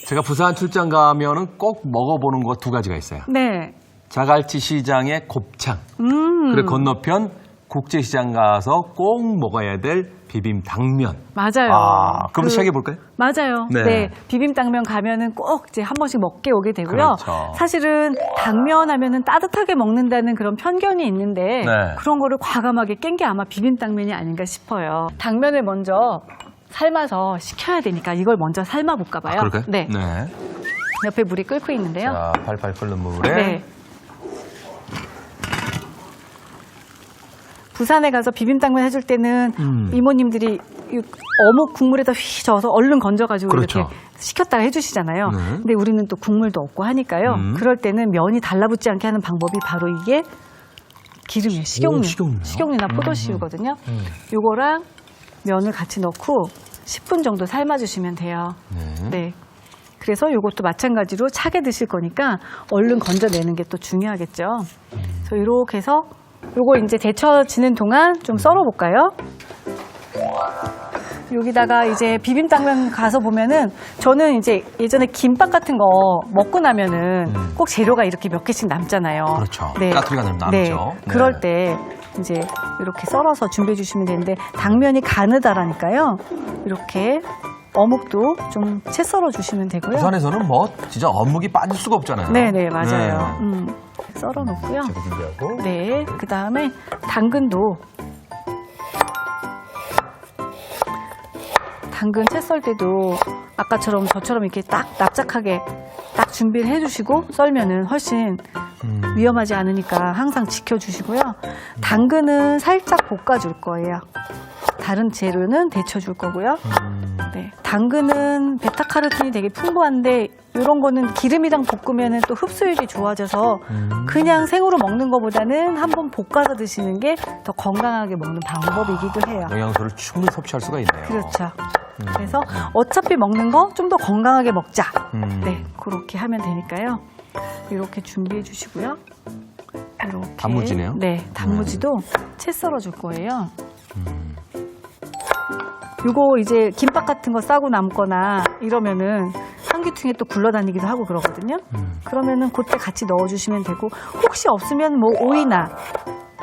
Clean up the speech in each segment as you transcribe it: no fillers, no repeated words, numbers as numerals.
제가 부산 출장 가면은 꼭 먹어보는 거 두 가지가 있어요. 네. 자갈치 시장의 곱창. 그리고 건너편 국제시장 가서 꼭 먹어야 될 비빔 당면. 맞아요. 그럼 시작해 볼까요? 맞아요. 네. 네. 비빔당면 가면은 꼭 이제 한 번씩 먹게 오게 되고요. 그렇죠. 사실은 당면 하면은 따뜻하게 먹는다는 그런 편견이 있는데 네. 그런 거를 과감하게 깬 게 아마 비빔당면이 아닌가 싶어요. 당면을 먼저 삶아서 식혀야 되니까 이걸 먼저 삶아 볼까 봐요. 그럴까요? 네. 옆에 물이 끓고 있는데요. 자, 팔팔 끓는 물에. 네. 부산에 가서 비빔당면 해줄 때는 이모님들이 이 어묵 국물에다 휘 저어서 얼른 건져가지고 그렇죠. 이렇게 식혔다가 해주시잖아요. 네. 근데 우리는 또 국물도 없고 하니까요. 그럴 때는 면이 달라붙지 않게 하는 방법이 바로 이게 기름이에요. 식용유. 식용유요? 식용유나 포도씨유거든요. 요거랑 면을 같이 넣고 10분 정도 삶아주시면 돼요. 네. 그래서 요것도 마찬가지로 차게 드실 거니까 얼른 건져내는 게 또 중요하겠죠. 그래서 이렇게 해서 요거 이제 데쳐지는 동안 좀 썰어볼까요? 여기다가 이제 비빔당면 가서 보면은 저는 이제 예전에 김밥 같은 거 먹고 나면은 꼭 재료가 이렇게 몇 개씩 남잖아요. 그렇죠. 까투리가 남죠. 네. 네. 그럴 때 이제 이렇게 썰어서 준비해 주시면 되는데 당면이 가느다라니까요. 이렇게 어묵도 좀 채 썰어 주시면 되고요. 부산에서는 뭐 진짜 어묵이 빠질 수가 없잖아요. 네네, 맞아요. 썰어 놓고요. 제가 준비하고. 네, 그 다음에 당근도 당근 채 썰 때도 아까처럼 저처럼 이렇게 딱 납작하게 딱 준비를 해주시고 썰면은 훨씬 위험하지 않으니까 항상 지켜주시고요. 당근은 살짝 볶아줄 거예요. 다른 재료는 데쳐줄 거고요. 네, 당근은 베타카로틴이 되게 풍부한데 이런 거는 기름이랑 볶으면 또 흡수율이 좋아져서 그냥 생으로 먹는 것보다는 한번 볶아서 드시는 게 더 건강하게 먹는 방법이기도 해요. 영양소를 충분히 섭취할 수가 있네요. 그렇죠. 그래서 어차피 먹는 거 좀 더 건강하게 먹자. 네, 그렇게 하면 되니까요. 이렇게 준비해 주시고요. 이렇게. 단무지네요? 네, 단무지도 채 썰어 줄 거예요. 요거 이제 김밥 같은 거 싸고 남거나 이러면은 환기통에 또 굴러다니기도 하고 그러거든요. 그러면은 그때 같이 넣어주시면 되고 혹시 없으면 뭐 오이나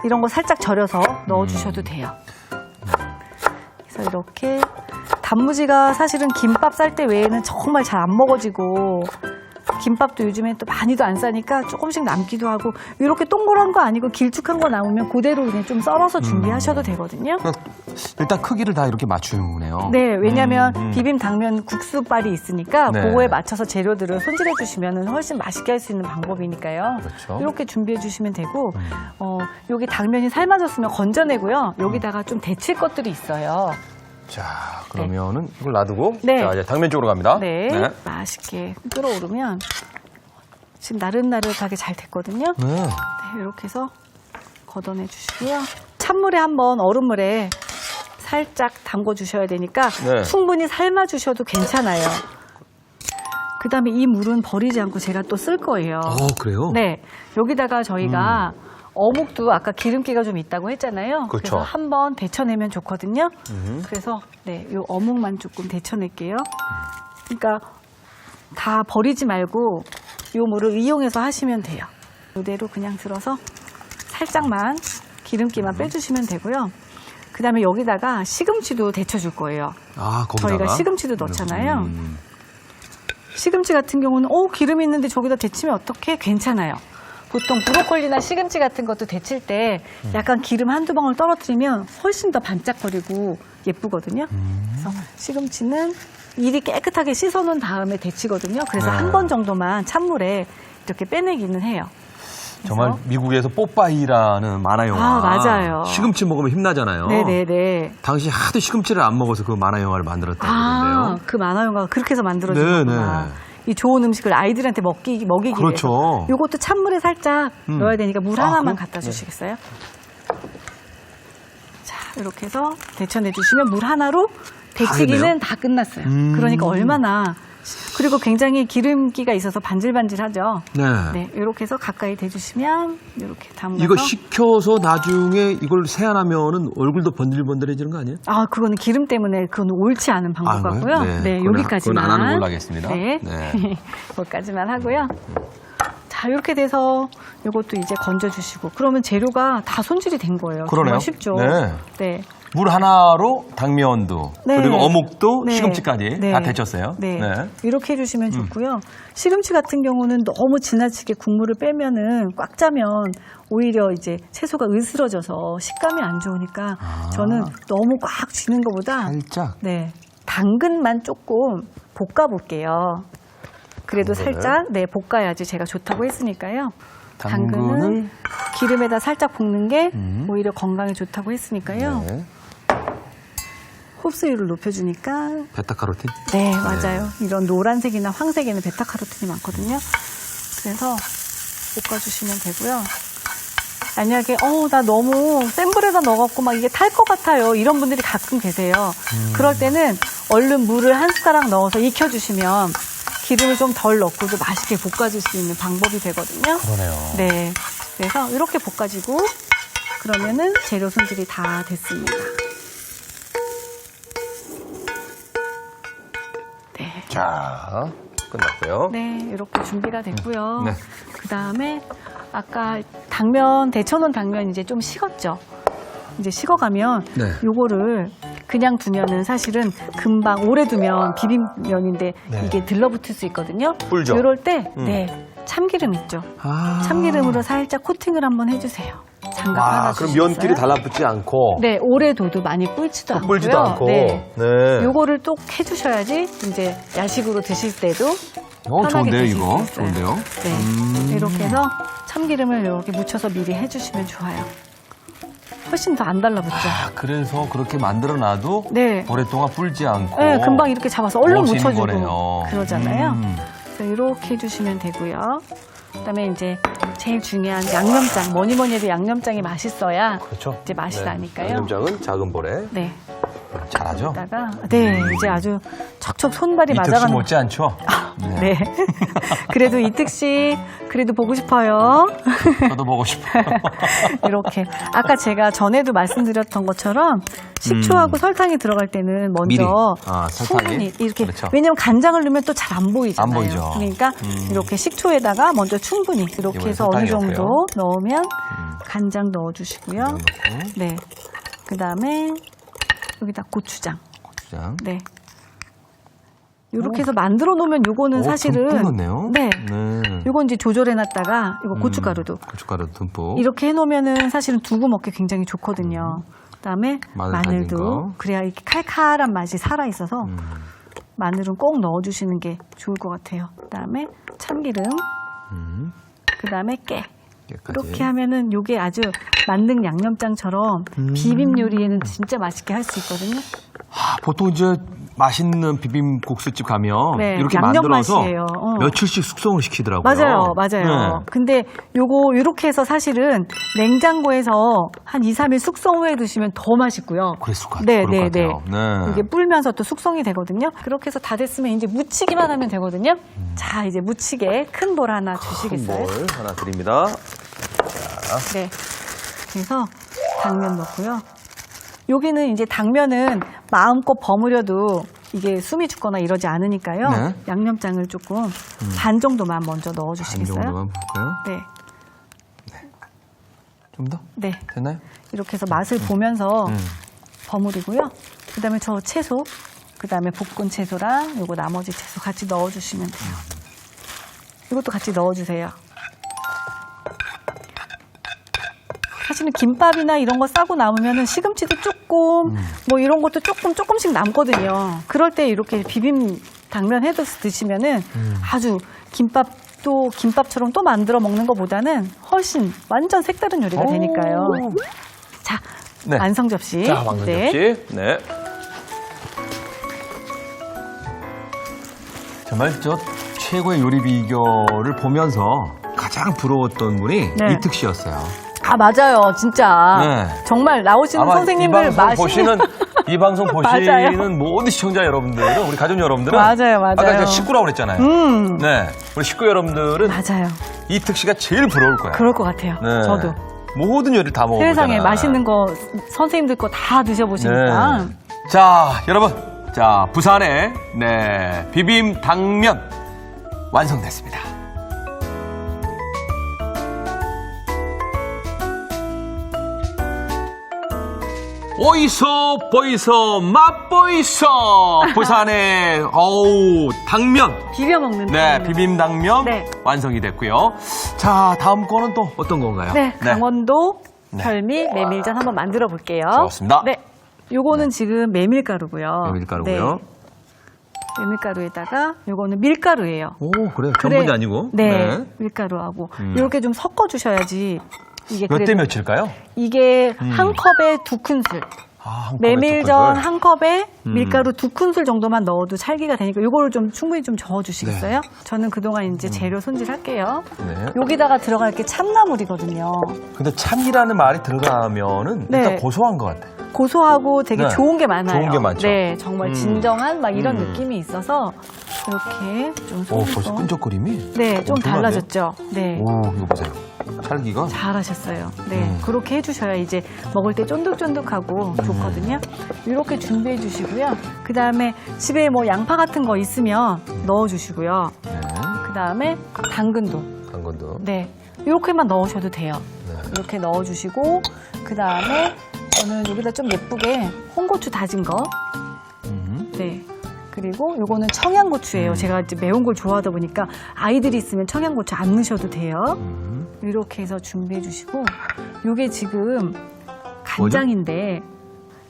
이런 거 살짝 절여서 넣어주셔도 돼요. 그래서 이렇게 단무지가 사실은 김밥 쌀 때 외에는 정말 잘 안 먹어지고 김밥도 요즘엔 또 많이도 안 싸니까 조금씩 남기도 하고 이렇게 동그란 거 아니고 길쭉한 거 나오면 그대로 그냥 좀 썰어서 준비하셔도 되거든요. 일단 크기를 다 이렇게 맞추네요. 네, 왜냐하면 비빔 당면 국수빨이 있으니까 네. 그거에 맞춰서 재료들을 손질해 주시면 훨씬 맛있게 할 수 있는 방법이니까요. 그렇죠. 이렇게 준비해 주시면 되고 여기 당면이 삶아졌으면 건져내고요. 여기다가 좀 데칠 것들이 있어요. 자, 그러면은 이걸 놔두고 네. 자, 이제 당면 쪽으로 갑니다. 네, 맛있게 끓어오르면 지금 나릇나릇하게 잘 됐거든요. 네. 네, 이렇게 해서 걷어내 주시고요. 찬물에 한번 얼음물에 살짝 담궈 주셔야 되니까 네. 충분히 삶아 주셔도 괜찮아요. 그 다음에 이 물은 버리지 않고 제가 또 쓸 거예요. 그래요? 네, 여기다가 저희가 어묵도 아까 기름기가 좀 있다고 했잖아요. 그렇죠. 그래서 한번 데쳐내면 좋거든요. 그래서 네, 요 어묵만 조금 데쳐낼게요. 그러니까 다 버리지 말고 요 물을 이용해서 하시면 돼요. 이대로 그냥 들어서 살짝만 기름기만 빼주시면 되고요. 그 다음에 여기다가 시금치도 데쳐줄 거예요. 거기다가? 저희가 시금치도 넣잖아요. 시금치 같은 경우는 기름 있는데 저기다 데치면 어떻게? 괜찮아요. 보통 브로콜리나 시금치 같은 것도 데칠 때 약간 기름 한두 방울 떨어뜨리면 훨씬 더 반짝거리고 예쁘거든요. 그래서 시금치는 미리 깨끗하게 씻어놓은 다음에 데치거든요. 그래서 한 번 정도만 찬물에 이렇게 빼내기는 해요. 정말 미국에서 뽀빠이라는 만화 영화. 맞아요. 시금치 먹으면 힘나잖아요. 네네네. 당시 하도 시금치를 안 먹어서 그 만화 영화를 만들었다고 그러는데요. 그 만화 영화가 그렇게 해서 만들어지는구나. 이 좋은 음식을 아이들한테 먹이기 그렇죠. 위해서. 이것도 찬물에 살짝 넣어야 되니까 물 하나만 갖다 주시겠어요? 자, 이렇게 해서 데쳐내 주시면 물 하나로 데치기는 다 끝났어요. 그러니까 얼마나. 그리고 굉장히 기름기가 있어서 반질반질하죠. 네. 네, 이렇게 해서 가까이 대주시면 이렇게 담가서. 이거 식혀서 나중에 이걸 세안하면 얼굴도 번들번들해지는 거 아니에요? 아, 그거는 기름 때문에 그건 옳지 않은 방법 같고요. 네, 그건 여기까지만. 안 하는 걸로 하겠습니다. 네, 여기까지만 하고요. 자, 이렇게 돼서 이것도 이제 건져주시고, 그러면 재료가 다 손질이 된 거예요. 그러네요. 정말 쉽죠. 네. 네. 물 하나로 당면도 네. 그리고 어묵도 네. 시금치까지 네. 다 데쳤어요. 네. 이렇게 해주시면 좋고요. 시금치 같은 경우는 너무 지나치게 국물을 빼면은 꽉 짜면 오히려 이제 채소가 으스러져서 식감이 안 좋으니까 저는 너무 꽉 쥐는 것보다 살짝. 네, 당근만 조금 볶아볼게요. 그래도 당근을? 살짝 볶아야지 제가 좋다고 했으니까요. 당근을 당근은 기름에다 살짝 볶는 게 오히려 건강에 좋다고 했으니까요. 네. 흡수율을 높여주니까 베타카로틴. 네, 맞아요. 이런 노란색이나 황색에는 베타카로틴이 많거든요. 그래서 볶아주시면 되고요. 만약에 나 너무 센 불에다 넣어갖고 막 이게 탈 것 같아요. 이런 분들이 가끔 계세요. 그럴 때는 얼른 물을 한 숟가락 넣어서 익혀주시면 기름을 좀 덜 넣고도 맛있게 볶아줄 수 있는 방법이 되거든요. 그러네요. 네, 그래서 이렇게 볶아지고 그러면은 재료 손질이 다 됐습니다. 네. 자, 끝났고요. 네, 이렇게 준비가 됐고요. 네. 그 다음에 아까 당면, 데쳐놓은 당면 이제 좀 식었죠? 이제 식어가면 네. 요거를 그냥 두면은 사실은 금방 오래 두면 비빔면인데 네. 이게 들러붙을 수 있거든요. 불죠? 이럴 때, 참기름 있죠? 참기름으로 살짝 코팅을 한번 해주세요. 장갑 하나 그럼 주시겠어요? 면끼리 달라붙지 않고. 네, 오래 둬도 많이 불지도 않고요. 불지도 않고. 네. 네. 요거를 또 해주셔야지 이제 야식으로 드실 때도 편하게 좋은데요, 드실 이거. 수 있어요. 좋은데요. 네, 이렇게 해서 참기름을 이렇게 묻혀서 미리 해주시면 좋아요. 훨씬 더 안 달라붙죠. 그래서 그렇게 만들어놔도 네. 오랫동안 불지 않고. 네, 금방 이렇게 잡아서 얼른 먹을 수 있는 묻혀주고 거네요. 그러잖아요. 그래서 이렇게 해주시면 되고요. 그다음에 이제 제일 중요한 양념장. 뭐니 해도 양념장이 맛있어야 그렇죠. 이제 맛이 나니까요. 양념장은 작은 볼에. 네. 잘하죠. 다가 이제 아주 척척 손발이 이특씨 맞아가는. 못지 않죠? 네. 그래도 이특 씨, 그래도 보고 싶어요. 저도 보고 싶어요. 이렇게. 아까 제가 전에도 말씀드렸던 것처럼 식초하고 설탕이 들어갈 때는 먼저 미리. 설탕이? 충분히 이렇게. 그렇죠. 왜냐면 간장을 넣으면 또 잘 안 보이잖아요. 안 보이죠. 그러니까 이렇게 식초에다가 먼저 충분히 이렇게 이번에 해서 어느 설탕이 정도 넣고요. 넣으면 간장 넣어주시고요. 네. 그 다음에 여기다 고추장. 고추장. 네. 이렇게 해서 만들어 놓으면 요거는 사실은 듬뿍 넣네요. 네. 네. 요건 이제 조절해 놨다가 이거 고춧가루도 고춧가루 듬뿍. 이렇게 해 놓으면은 사실은 두고 먹기 굉장히 좋거든요. 그다음에 마늘 다진 마늘도 거. 그래야 이렇게 칼칼한 맛이 살아 있어서 마늘은 꼭 넣어 주시는 게 좋을 것 같아요. 그다음에 참기름. 그다음에 깨. 깨까지. 이렇게 하면은 요게 아주 만능 양념장처럼 비빔 요리에는 진짜 맛있게 할 수 있거든요. 보통 이제 맛있는 비빔국수집 가면 네, 이렇게 양념 만들어서 맛이에요. 며칠씩 숙성을 시키더라고요. 맞아요. 네. 근데 요거 이렇게 해서 사실은 냉장고에서 한 2, 3일 숙성 후에 드시면 더 맛있고요. 그랬을 것 네, 같아요. 네, 네. 네. 이게 불면서 또 숙성이 되거든요. 그렇게 해서 다 됐으면 이제 무치기만 하면 되거든요. 자, 이제 무치게 큰 볼 하나 주시겠어요? 볼 하나 드립니다. 네. 그래서 당면 넣고요. 여기는 이제 당면은 마음껏 버무려도 이게 숨이 죽거나 이러지 않으니까요. 네. 양념장을 조금 반 정도만 먼저 반 넣어주시겠어요? 정도만 볼까요? 네. 좀 더? 네. 됐나요? 이렇게 해서 맛을 보면서 버무리고요. 그 다음에 저 채소, 그 다음에 볶은 채소랑 요거 나머지 채소 같이 넣어주시면 돼요. 이것도 같이 넣어주세요. 사실은 김밥이나 이런 거 싸고 남으면은 시금치도 조금, 뭐 이런 것도 조금씩 남거든요. 그럴 때 이렇게 비빔 당면 해서 드시면은 아주 김밥도 김밥처럼 또 만들어 먹는 것보다는 훨씬 완전 색다른 요리가 되니까요. 자, 네. 완성 접시. 자, 왕전 네. 접시. 네. 정말 저 최고의 요리 비결을 보면서 가장 부러웠던 분이 네. 이특 씨였어요. 아, 맞아요. 진짜. 네. 정말 나오시는 아마 이 선생님들 방송 맛있는. 보시는 이 방송 보시는 맞아요. 모든 시청자 여러분들은, 우리 가족 여러분들은 맞아요, 맞아요. 아까 제가 식구라고 그랬잖아요. 네, 우리 식구 여러분들은 맞아요. 이특 씨가 제일 부러울 거예요. 그럴 것 같아요. 네. 저도. 모든 요리를 다 먹어보잖아요. 세상에 맛있는 거 선생님들 거 다 드셔보시니까. 네. 자, 여러분. 자, 부산의 네, 비빔 당면 완성됐습니다. 오이소 보이소 맛보이소 부산의 당면 비벼 먹는 네 당면. 비빔 당면 네. 완성이 됐고요. 자 다음 거는 또 어떤 건가요? 네, 강원도 네. 별미 메밀전 한번 만들어 볼게요. 좋습니다. 네, 요거는 지금 메밀가루고요. 메밀가루고요. 네. 메밀가루에다가 요거는 밀가루예요. 오 그래요. 전분이 아니고. 네, 밀가루하고 이렇게 좀 섞어 주셔야지 이게 몇 대 그래도- 몇일까요? 이게 한 컵에 2큰술. 한 컵에 메밀전 두 큰술. 한 컵에 밀가루 2큰술 정도만 넣어도 찰기가 되니까 요거를 좀 충분히 좀 저어 주시겠어요? 저는 그동안 이제 재료 손질할게요. 네. 여기다가 들어갈 게 참나물이거든요. 근데 참이라는 말이 들어가면은 네. 일단 고소한 것 같아요. 고소하고 되게 네. 좋은 게 많아요. 좋은 게 많죠. 네, 정말 진정한 막 이런 느낌이 있어서 이렇게 좀 오 소금도. 벌써 끈적거림이. 네, 좀 엄청나네요. 달라졌죠. 네. 오 이거 보세요. 찰기가. 잘하셨어요. 네, 그렇게 해주셔야 이제 먹을 때 쫀득쫀득하고 좋거든요. 이렇게 준비해 주시고요. 그 다음에 집에 뭐 양파 같은 거 있으면 넣어주시고요. 네. 그 다음에 당근도. 당근도. 네, 이렇게만 넣으셔도 돼요. 네. 이렇게 넣어주시고 그 다음에 저는 여기다 좀 예쁘게 홍고추 다진 거. 네. 그리고 요거는 청양고추예요. 제가 이제 매운 걸 좋아하다 보니까 아이들이 있으면 청양고추 안 넣으셔도 돼요. 이렇게 해서 준비해 주시고 요게 지금 간장인데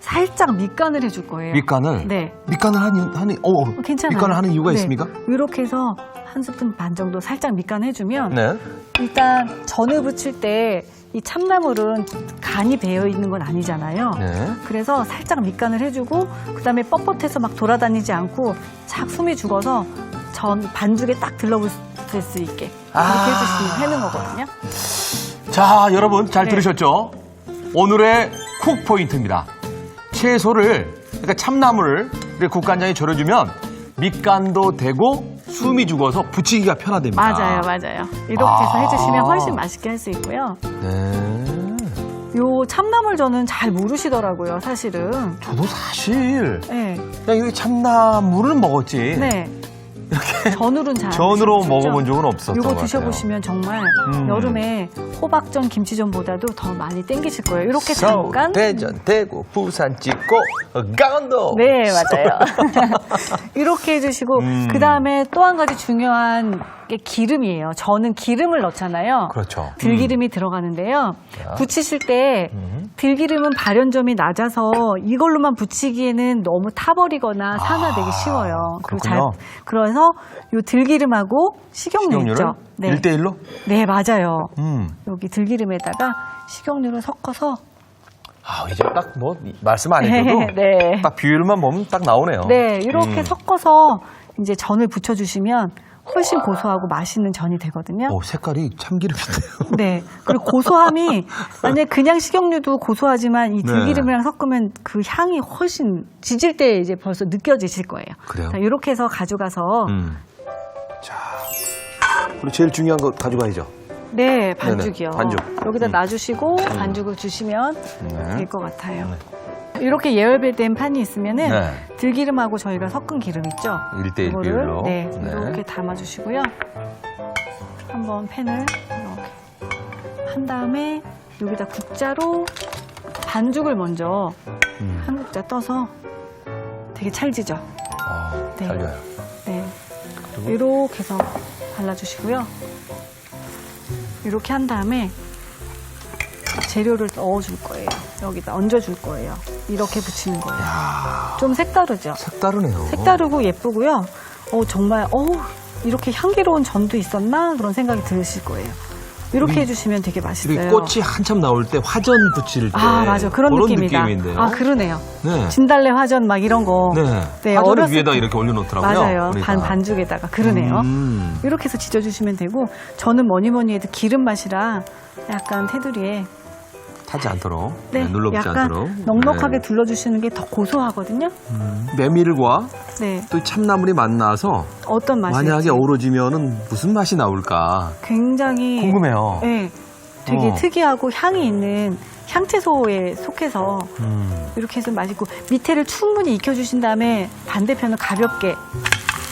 살짝 밑간을 해줄 거예요. 밑간을. 네. 밑간을 하는 괜찮아요. 밑간을 하는 이유가 네. 있습니까? 이렇게 해서 한 스푼 반 정도 살짝 밑간 해주면 네. 일단 전을 부칠 때 이 참나물은 간이 배어 있는 건 아니잖아요. 네. 그래서 살짝 밑간을 해주고 그다음에 뻣뻣해서 막 돌아다니지 않고 착 숨이 죽어서 전 반죽에 딱 들러붙을 수 있게 이렇게 해주시면 해는 거거든요. 자, 여러분 잘 네. 들으셨죠? 오늘의 쿡 포인트입니다. 채소를, 그러니까 참나물을 이렇게 국간장에 절여주면 밑간도 되고 숨이 죽어서 부치기가 편하답니다. 맞아요. 이렇게 해서 해주시면 훨씬 맛있게 할 수 있고요. 네. 요 참나물 저는 잘 모르시더라고요, 사실은. 저도 사실 네. 그냥 이렇게 참나물을 먹었지. 네. 전으로는 잘 전으로 안 드시죠? 먹어본 적은 없었던 것 이거 같아요. 드셔보시면 정말 여름에 호박전, 김치전보다도 더 많이 땡기실 거예요. 이렇게 서울, 잠깐. 대전, 대구, 부산 찍고 강원도. 네, 맞아요. 이렇게 해주시고 그 다음에 또 한 가지 중요한 게 기름이에요. 저는 기름을 넣잖아요. 그렇죠. 들기름이 들어가는데요. 부치실 때 들기름은 발연점이 낮아서 이걸로만 부치기에는 너무 타버리거나 산화되기 쉬워요. 그렇군요. 그래서 요 들기름하고 식용유 식용유를 있죠. 네. 1대1로? 네, 맞아요. 음. 여기 들기름에다가 식용유를 섞어서 아, 이제 딱 뭐 말씀 안 해도 네. 딱 비율만 보면 딱 나오네요. 네, 이렇게 섞어서 이제 전을 부쳐주시면 훨씬 고소하고 맛있는 전이 되거든요. 색깔이 참기름인데요. 네. 그리고 고소함이, 만약에 그냥 식용유도 고소하지만 이 들기름이랑 섞으면 그 향이 훨씬 지질 때 이제 벌써 느껴지실 거예요. 그래요? 자, 이렇게 해서 가져가서. 자, 그리고 제일 중요한 거 가져가야죠. 네, 반죽이요. 네네, 반죽. 여기다 놔주시고 반죽을 주시면 네. 될 것 같아요. 이렇게 예열된 판이 있으면은 네. 들기름하고 저희가 섞은 기름 있죠? 1대1 이거를, 비율로. 네, 이렇게 담아주시고요. 한번 팬을 이렇게 한 다음에 여기다 국자로 반죽을 먼저 한 국자 떠서 되게 찰지죠? 네. 잘 돼요. 네. 이렇게 해서 발라주시고요. 이렇게 한 다음에 재료를 넣어줄 거예요. 여기다 얹어줄 거예요. 이렇게 붙이는 거예요. 좀 색다르죠? 색다르네요. 색다르고 예쁘고요. 정말 이렇게 향기로운 전도 있었나? 그런 생각이 드실 거예요. 이렇게 해주시면 되게 맛있어요. 이렇게 꽃이 한참 나올 때 화전 붙일 때. 맞아. 그런 느낌이다. 느낌인데요. 그러네요. 네. 진달래 화전 막 이런 거. 네. 화전을 어렸을 위에다 때. 이렇게 올려놓더라고요. 맞아요. 그러니까. 반죽에다가. 그러네요. 이렇게 해서 지져주시면 되고, 저는 뭐니 해도 기름 맛이라 약간 테두리에 타지 않도록, 네, 눌러붙지 약간 않도록. 넉넉하게 둘러주시는 게 더 고소하거든요. 메밀과 네, 또 참나물이 만나서 어떤 맛이 만약에 어우러지면은 무슨 맛이 나올까 굉장히 궁금해요. 네, 되게 어. 특이하고 향이 있는 향채소에 속해서 이렇게 해서 맛있고 밑에를 충분히 익혀주신 다음에 반대편은 가볍게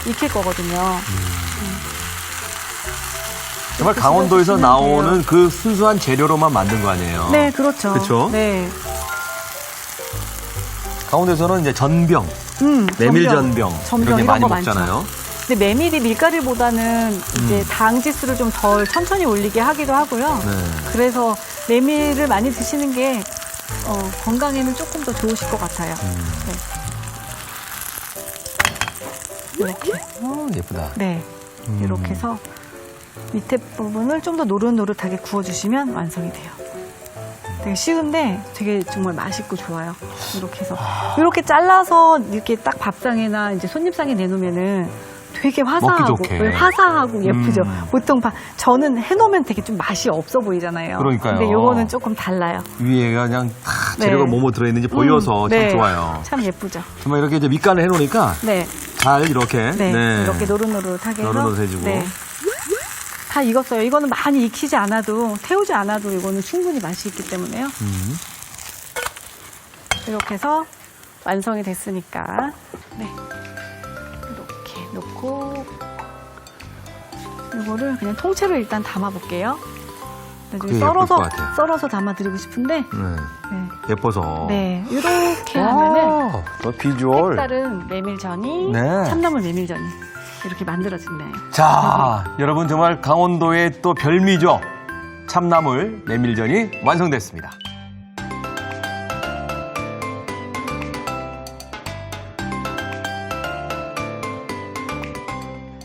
익힐 거거든요. 정말 이렇게 강원도에서 씹어주시면 나오는 돼요. 그 순수한 재료로만 만든 거 아니에요? 네, 그렇죠. 그쵸? 네. 강원도에서는 이제 전병, 메밀전병 전병 이렇게 이런 많이 거 먹잖아요. 많죠. 근데 메밀이 밀가루보다는 이제 당 지수를 좀 덜 천천히 올리게 하기도 하고요. 네. 그래서 메밀을 많이 드시는 게 건강에는 조금 더 좋으실 것 같아요. 네. 이렇게. 예쁘다. 네. 이렇게 해서 밑에 부분을 좀 더 노릇노릇하게 구워주시면 완성이 돼요. 되게 쉬운데 되게 정말 맛있고 좋아요. 이렇게 해서 이렇게 잘라서 이렇게 딱 밥상에나 이제 손님상에 내놓으면은 되게 화사하고 먹기 좋게. 네, 화사하고 예쁘죠. 보통 저는 해놓으면 되게 좀 맛이 없어 보이잖아요. 그러니까요. 근데 요거는 조금 달라요. 위에가 그냥 다 네. 재료가 뭐뭐 들어있는지 보여서 참 네. 좋아요. 참 예쁘죠. 정말 이렇게 이제 밑간을 해놓으니까 네, 잘 이렇게 네, 이렇게 노릇노릇하게 해서 노릇노릇해지고. 네. 다 익었어요. 이거는 많이 익히지 않아도 태우지 않아도 이거는 충분히 맛이 있기 때문에요. 이렇게 해서 완성이 됐으니까 네. 이렇게 놓고 이거를 그냥 통째로 일단 담아볼게요. 나중에 그게 예쁠 것 같아요. 썰어서 담아드리고 싶은데 네. 예뻐서. 네, 이렇게 하면은 또 비주얼. 색다른 메밀전이 네. 참나물 메밀전이 이렇게 만들어진대요. 자, 여러분 정말 강원도의 또 별미죠. 참나물 메밀전이 완성됐습니다.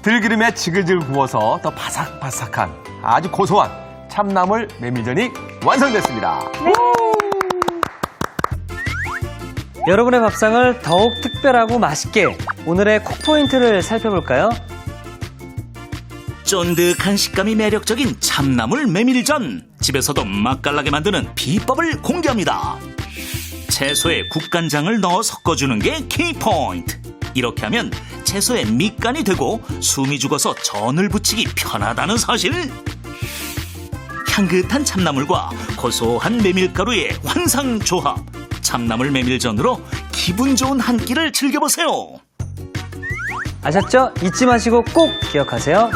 들기름에 지글지글 구워서 더 바삭바삭한 아주 고소한 참나물 메밀전이 완성됐습니다. 여러분의 밥상을 더욱 특별하고 맛있게 오늘의 콕포인트를 살펴볼까요? 쫀득한 식감이 매력적인 참나물 메밀전. 집에서도 맛깔나게 만드는 비법을 공개합니다. 채소에 국간장을 넣어 섞어주는 게 키포인트. 이렇게 하면 채소에 밑간이 되고 숨이 죽어서 전을 부치기 편하다는 사실. 향긋한 참나물과 고소한 메밀가루의 환상조합. 참나물 메밀전으로 기분 좋은 한 끼를 즐겨보세요. 아셨죠? 잊지 마시고 꼭 기억하세요.